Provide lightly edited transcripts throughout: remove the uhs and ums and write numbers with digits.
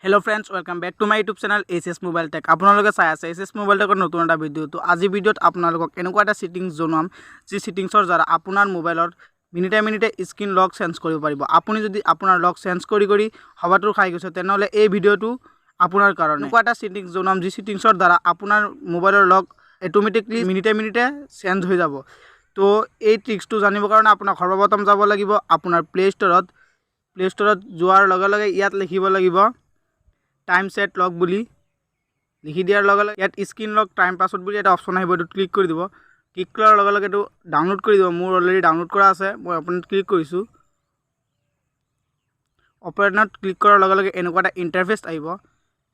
Hello friends, welcome back to my YouTube channel SS Mobile Tech. আপোনালোকে চাই আছে SS Mobile Tech নতুন এটা ভিডিও। তো আজি ভিডিওত আপোনালোকক এনেকুৱা এটা সেটিংস জনাম যি সেটিংসৰ দ্বাৰা আপোনাৰ মোবাইলৰ মিনিটে স্ক্ৰীন লক চেঞ্জ কৰিব পাৰিব। আপুনি যদি আপোনাৰ লক চেঞ্জ কৰি হবাটোৰ খাই গৈছে তেনেহলে এই ভিডিওটো আপোনাৰ কাৰণে। এনেকুৱা এটা সেটিংস জনাম যি সেটিংসৰ দ্বাৰা আপোনাৰ মোবাইলৰ লক অটোমেটিকলি মিনিটে চেঞ্জ হৈ যাব। তো এই ট্ৰিক্সটো জানিবৰ কাৰণে আপোনাক সৰ্বপ্ৰথম যাব লাগিব আপোনাৰ প্লে ষ্টৰত যোৱাৰ লগে লগে ইয়াত লিখিব লাগিব টাইম সেট লক বুলি লিখি দিয়াৰ লগে লগে ইয়াত স্ক্ৰীন লক টাইম পাছৱৰ্ড বুলি এটা অপচন আহিব। এটো ক্লিক কৰি দিব। ক্লিক কৰাৰ লগে লগে এটো ডাউনলোড কৰি দিব। মোৰ অলৰেডি ডাউনলোড কৰা আছে, মই ওপেনত ক্লিক কৰিছো। ওপেনত ক্লিক কৰাৰ লগে লগে এনেকুৱা এটা ইন্টাৰফেস আহিব।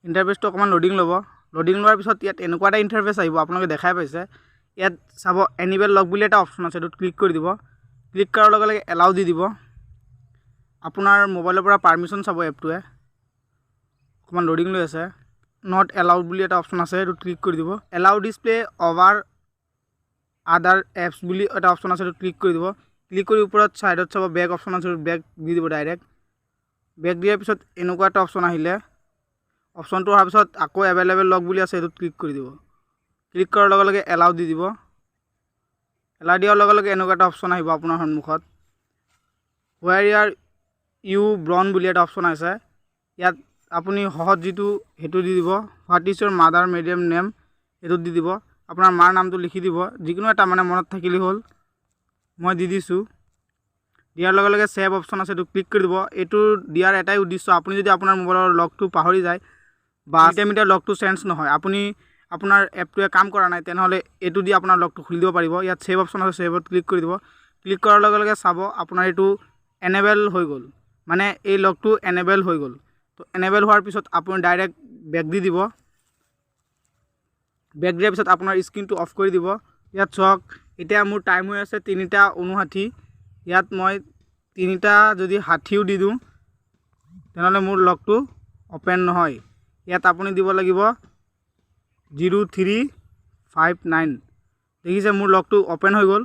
ইন্টাৰফেসটো অকমান লোডিং ল'ব। লোডিং লোৱাৰ পিছত ইয়াত এনেকুৱা এটা ইন্টাৰফেস আহিব, আপোনালোকে দেখাই পাইছে। ইয়াত চাব এনেবল লক বুলি এটা অপচন আছে, এটো ক্লিক কৰি দিব। ক্লিক কৰাৰ লগে লগে এলাউ দি দিব। আপোনাৰ মোবাইলৰ পৰা পাৰমিশন চাব এপটোৱে। অকমান লোডিং লৈ আছে। নট এলাউড বুলি এটা অপচন আছে, এটো ক্লিক কৰি দিব। এলাউ ডিসপ্লে ওভাৰ আদাৰ এপছ বুলি এটা অপচন আছে, এটো ক্লিক কৰি দিব। ক্লিক কৰি ওপৰত সাইডত চাব বেক অপচন আছে, বেক দি দিব ডাইৰেক্ট। বেক দিয়াৰ পিছত এনেকুৱা এটা অপচন আহিলে অপচনটো অহাৰ পিছত আকৌ এভেইলেবল লক বুলি আছে, এটো ক্লিক কৰি দিব। ক্লিক কৰাৰ লগে লগে এলাউ দি দিব। এলাউ দিয়াৰ লগে লগে এনেকুৱা এটা অপচন আহিব আপোনাৰ সন্মুখত। হোৱাৰ ইয়াৰ ইউ ব্ৰন বুলি এটা অপচন আছে। ইয়াত আপুনি সহজ যেটো হেতু দি দিব। What is Euro mother medium name এটো দি দিব। আপোনাৰ মাৰ নামটো লিখি দিব, যিকোনো এটা মানে মনত থাকিলে হ'ল। মই দি দিছো। দিয়াৰ লগে লগে সেভ অপচন আছে, এটো ক্লিক কৰি দিব। এটো দিয়াৰ এটাই উদ্দেশ্য, আপুনি যদি আপোনাৰ মোবাইলৰ লকটো পাহৰি যায় বা মিনিটে লকটো চেঞ্জ নহয়, আপুনি আপোনাৰ এপটোৱে কাম কৰা নাই, তেনেহলে এটো দি আপোনাৰ লকটো খুলি দিব পাৰিব। ইয়াত সেভ অপচন আছে, সেভত ক্লিক কৰি দিব। ক্লিক কৰাৰ লগে লগে চাব আপোনাৰ এটো এনেবল হৈ গ'ল, মানে এই লকটো এনেবল হৈ গ'ল। তো এনেবল হোৱাৰ পিছত আপুনি ডাইৰেক্ট বেক দি দিব। বেক দিয়াৰ পিছত আপোনাৰ স্ক্ৰীনটো অফ কৰি দিব। ইয়াত চক এতিয়া মোৰ টাইম হৈ আছে 3:59। ইয়াত মই 3টা যদি 60ও দি দিওঁ তেনেহলে মোৰ লকটো ওপেন নহয়। ইয়াত আপুনি দিব লাগিব 0359। দেখিছে মোৰ লকটো ওপেন হৈ গ'ল।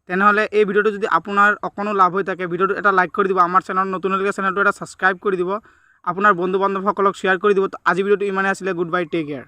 তেনেহলে এই ভিডিওটো যদি আপোনাৰ অকনো লাভ হৈ থাকে, ভিডিওটো এটা লাইক কৰি দিব। আমাৰ চেনেল নতুন হলে চেনেলটো এটা সাবস্ক্ৰাইব কৰি দিব। আপোনাৰ বন্ধু বান্ধৱসকলক শেয়াৰ কৰি দিব। তো আজি ভিডিওটো ইমানে আছিল। Goodbye, take care.